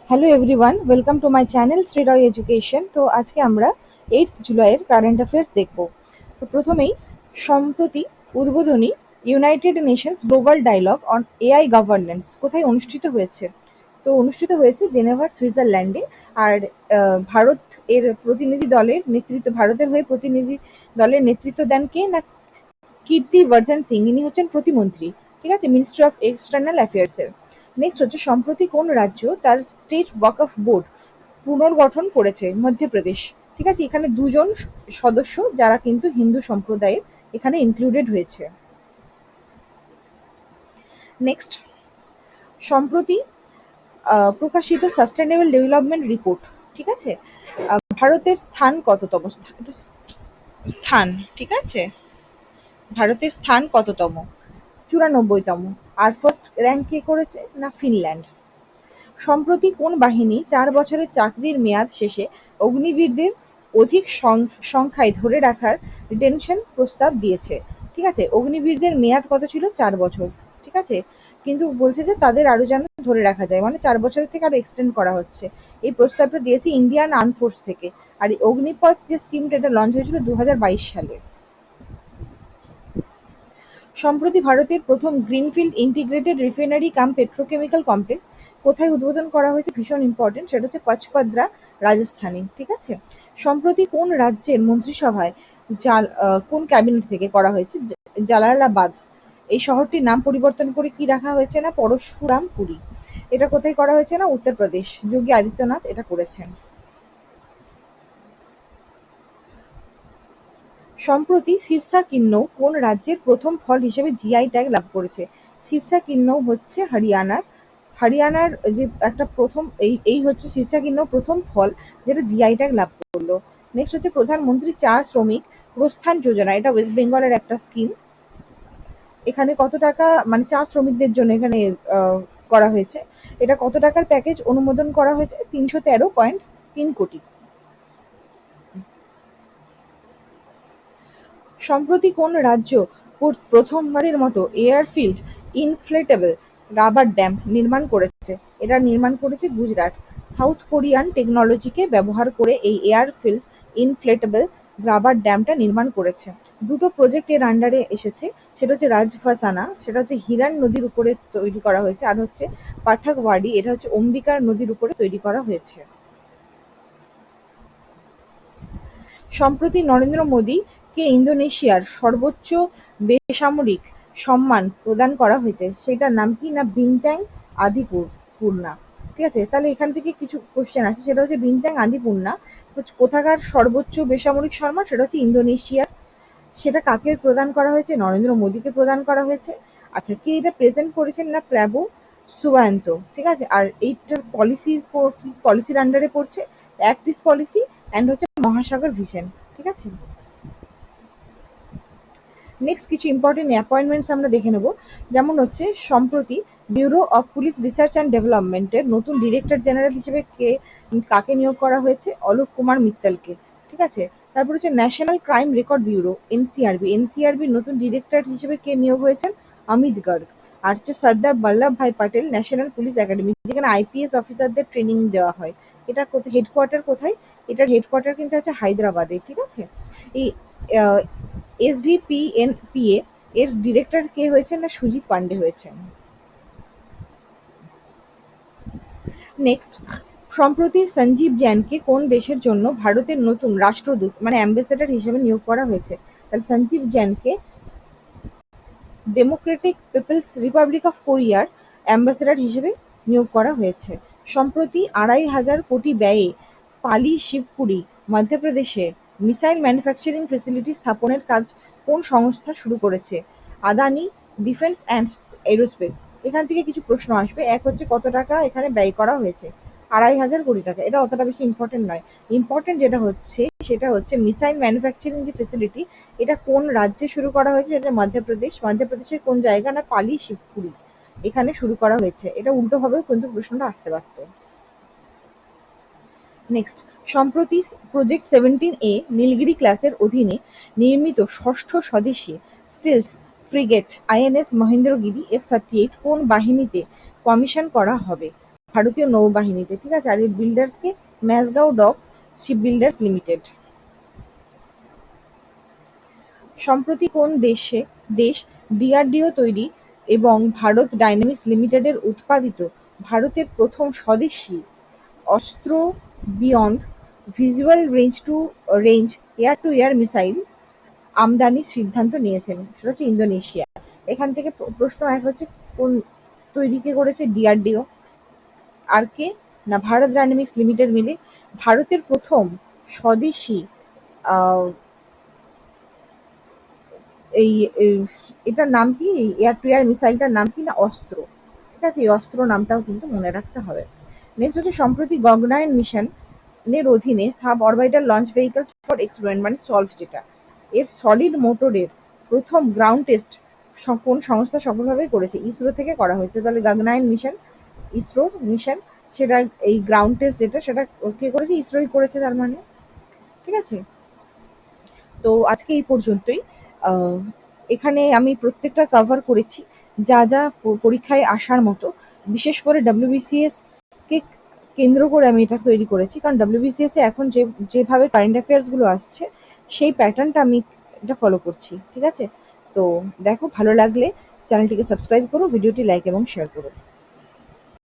Hello everyone, welcome to my channel Shri Roy education. তো আজকে আমরা 8th জুলাইয়ের কারেন্ট অ্যাফেয়ার্স দেখব। তো প্রথমেই সম্প্রতি উদ্বোধনী United Nations Global Dialogue on AI governance কোথায় অনুষ্ঠিত হয়েছে? তো অনুষ্ঠিত হয়েছে জেনেভার, সুইজারল্যান্ডে। আর ভারত এর প্রতিনিধি দলের নেতৃত্ব, ভারতের হয়ে প্রতিনিধি দলের নেতৃত্ব দেন কে না? কীর্তি বর্ধন সিং, ইনি হচ্ছেন প্রতিমন্ত্রী, ঠিক আছে, মিনিস্ট্রি অফ এক্সটার্নাল অ্যাফেয়ার্সের। নেক্সট হচ্ছে সম্প্রতি কোন রাজ্য তার স্টেট ওয়াকফ বোর্ড পুনর্গঠন করেছে? মধ্যপ্রদেশ, ঠিক আছে। এখানে দুজন সদস্য যারা কিন্তু হিন্দু সম্প্রদায়ের এখানে ইনক্লুডেড হয়েছে। নেক্সট, সম্প্রতি প্রকাশিত সাস্টেনেবল ডেভেলপমেন্ট রিপোর্ট, ঠিক আছে, ভারতের স্থান কততম স্থান, ঠিক আছে, ভারতের স্থান কততম? 94তম। আর ফার্স্ট র্যাঙ্ক কে করেছে না? ফিনল্যান্ড। সম্প্রতি কোন বাহিনী 4 বছরের চাকরির মেয়াদ শেষে অগ্নিবীরদের অধিক সংখ্যায় ধরে রাখার রিটেনশন প্রস্তাব দিয়েছে? ঠিক আছে, অগ্নিবীরদের মেয়াদ কত ছিল? 4 বছর, ঠিক আছে, কিন্তু বলছে যে তাদের আরো যেন ধরে রাখা যায়, মানে 4 বছরের থেকে আরো এক্সটেন্ড করা হচ্ছে। এই প্রস্তাবটা দিয়েছে ইন্ডিয়ান আর্ম ফোর্স থেকে। আর এই অগ্নিপথ যে স্কিমটা, এটা লঞ্চ হয়েছিল 2022 সালে। সম্প্রতি ভারতের প্রথম গ্রিনফিল্ড ইন্টিগ্রেটেড রিফাইনারি কাম পেট্রোকেমিক্যাল কমপ্লেক্স কোথায় উদ্বোধন করা হয়েছে? ভীষণ ইম্পর্টেন্ট, সেটা হচ্ছে পচপদ্রা, রাজস্থানে, ঠিক আছে। সম্প্রতি কোন রাজ্যের মন্ত্রিসভায় কোন ক্যাবিনেট থেকে করা হয়েছে? জালালাবাদ। এই শহরটির নাম পরিবর্তন করে কি রাখা হয়েছে না? পরশুরামপুরি। এটা কোথায় করা হয়েছে না? উত্তরপ্রদেশ, যোগী আদিত্যনাথ এটা করেছেন। সম্প্রতি সিরসা কিন্নৌ কোন রাজ্যের প্রথম ফল হিসেবে জিআই ট্যাগ লাভ করেছে? সিরসা কিন্নৌ হচ্ছে হরিয়ানার। হরিয়ানার যে একটা প্রথম, এই হচ্ছে সিরসা কিন্নৌ প্রথম ফল যেটা জিআই ট্যাগ লাভ করলো। নেক্সট হচ্ছে প্রধানমন্ত্রী চা শ্রমিক প্রস্থান যোজনা, এটা ওয়েস্ট বেঙ্গলের একটা স্কিম। এখানে কত টাকা, মানে চা শ্রমিকদের জন্য এখানে করা হয়েছে। এটা কত টাকার প্যাকেজ অনুমোদন করা হয়েছে? 313.3 কোটি। সম্প্রতি কোন রাজ্য প্রথমবারের মতো এয়ারফিল্ড ইনফ্লেটেবল রাবার ড্যাম নির্মাণ করেছে? এটা নির্মাণ করেছে গুজরাট। সাউথ কোরিয়ান টেকনোলজিকে ব্যবহার করে এই এয়ারফিল্ড ইনফ্লেটেবল রাবার ড্যামটা নির্মাণ করেছে। দুটো প্রজেক্ট এর আন্ডারে এসেছে, সেটা হচ্ছে রাজফাসানা, সেটা হচ্ছে হিরান নদীর উপরে তৈরি করা হয়েছে, আর হচ্ছে পাঠাকওয়াড়ি, এটা হচ্ছে অম্বিকার নদীর উপরে তৈরি করা হয়েছে। সম্প্রতি নরেন্দ্র মোদীকে ইন্দোনেশিয়ার সর্বোচ্চ বেসামরিক সম্মান প্রদান করা হয়েছে, সেটার নাম কি না? বিনট্যাং আদিপূর্ণা, ঠিক আছে। তাহলে এখান থেকে কিছু কোশ্চেন আছে, সেটা হচ্ছে বিনট্যাং আদিপূর্ণা কোথাকার সর্বোচ্চ বেসামরিক সম্মান? সেটা হচ্ছে ইন্দোনেশিয়ার। সেটা কাকে প্রদান করা হয়েছে? নরেন্দ্র মোদীকে প্রদান করা হয়েছে। আচ্ছা, কে এটা প্রেজেন্ট করেছেন না? প্রাবু সুবান্ত, ঠিক আছে। আর এইটার পলিসির আন্ডারে পড়ছে অ্যাক্ট ইস্ট পলিসি অ্যান্ড হচ্ছে মহাসাগর ভিশন, ঠিক আছে। নেক্সট কিছু ইম্পর্টেন্ট অ্যাপয়েন্টমেন্টস আমরা দেখে নেব। যেমন হচ্ছে সম্প্রতি bureau of police research and ডেভেলপমেন্টের নতুন ডিরেক্টর জেনারেল হিসেবে কাকে নিয়োগ করা হয়েছে? অলোক কুমার মিত্তলকে, ঠিক আছে। তারপর হচ্ছে ন্যাশনাল ক্রাইম রেকর্ড ব্যুরো এনসিআরবির নতুন ডিরেক্টর হিসেবে কে নিয়োগ হয়েছেন? অমিত গর্গ। আর হচ্ছে সর্দার বল্লভ ভাই প্যাটেল ন্যাশনাল পুলিশ একাডেমি, যেখানে আইপিএস অফিসারদের ট্রেনিং দেওয়া হয়। এটা কোথায়, হেডকোয়ার্টার কোথায়? এটার হেডকোয়ার্টার কিন্তু আছে হায়দ্রাবাদে, ঠিক আছে। এই এসভিপিএনপিএ এর ডিরেক্টর কে হয়েছেন না? সুজিত পান্ডে হয়েছেন। নেক্সট, সম্প্রতি সঞ্জীব জৈনকে কোন দেশের জন্য ভারতের নতুন রাষ্ট্রদূত মানে অ্যাম্বাসেডর হিসেবে নিয়োগ করা হয়েছে? তাহলে সঞ্জীব জৈনকে ডেমোক্রেটিক পিপলস রিপাবলিক অফ কোরিয়ার অ্যাম্বাসেডর হিসেবে নিয়োগ করা হয়েছে। সম্প্রতি 2,500 কোটি ব্যয়ে পালি শিবপুরি, মধ্যপ্রদেশে মিসাইল ম্যানুফ্যাকচারিং ফেসিলিটি স্থাপনের কাজ কোন সংস্থা শুরু করেছে? Adani defence and aerospace. এখান থেকে কিছু প্রশ্ন আসবে। এক হচ্ছে কত টাকা এখানে ব্যয় করা হয়েছে? 2,500 কোটি টাকা। এটা অতটা বেশি ইম্পর্টেন্ট নয়। ইম্পর্টেন্ট যেটা হচ্ছে সেটা হচ্ছে মিসাইল ম্যানুফ্যাকচারিং যে ফেসিলিটি, এটা কোন রাজ্যে শুরু করা হয়েছে? এটা মধ্যপ্রদেশ। মধ্যপ্রদেশের কোন জায়গা না? পালি শিবপুরি, এখানে শুরু করা হয়েছে। এটা উল্টো ভাবেও কিন্তু প্রশ্নটা আসতে পারত। নেক্সট, সম্প্রতি প্রজেক্ট 17A নীলগিরি ক্লাসের অধীনে নির্মিত ষষ্ঠ স্বদেশী stealth frigate INS Mahendragiri F-38 কোন বাহিনীতে কমিশন করা হবে? ভারতীয় নৌবাহিনীতে, ঠিক আছে। আর এর বিল্ডার্সকে ম্যাজগাঁও ডক শিপ বিল্ডার্স লিমিটেড। সম্প্রতি কোন দেশ ডিআরডিও তৈরি এবং ভারত ডাইনামিক্স লিমিটেডের উৎপাদিত ভারতের প্রথম স্বদেশী অস্ত্র beyond visual range air two air missile আমদানির সিদ্ধান্ত নিয়েছেন? সেটা হচ্ছে ইন্দোনেশিয়া। এখান থেকে প্রশ্ন এক হচ্ছে, কোন তৈরি কে করেছে? ডিআরডিও। আর কে? না ভারত ডাইনামিক্স লিমিটেড মিলে ভারতের প্রথম স্বদেশী আহ, এই এটার নাম কি? এয়ার টু এয়ার মিসাইলটার নাম কি? না অস্ত্র। ঠিক আছে, এই অস্ত্র নামটাও কিন্তু মনে রাখতে হবে। নেক্সট হচ্ছে, সম্প্রতি গগনায়ন মিশন এর অধীনে sub orbital launch vehicles for experiment মানে সলভ, যেটা এর সলিড মোটরের প্রথম গ্রাউন্ড টেস্ট কোন সংস্থা সফলভাবে করেছে? ইসরো থেকে করা হয়েছে। তাহলে গগনায়ন মিশন ইসরোর মিশন, সেটা এই গ্রাউন্ড টেস্ট যেটা সেটা কে করেছে? ইসরোই করেছে তার মানে। ঠিক আছে, তো আজকে এই পর্যন্তই। আহ, এখানে আমি প্রত্যেকটা কভার করেছি যা যা পরীক্ষায় আসার মতো। বিশেষ করে ডাব্লিউবিসিএস কে কেন্দ্র করে আমি এটা তৈরি করেছি, কারণ ডাব্লিউবিসিএস এ এখন যেভাবে কারেন্ট অ্যাফেয়ার্স গুলো আসছে সেই প্যাটার্নটা আমি এটা ফলো করছি। ঠিক আছে, তো দেখো, ভালো লাগলে চ্যানেলটিকে সাবস্ক্রাইব করো, ভিডিওটি লাইক এবং শেয়ার করো।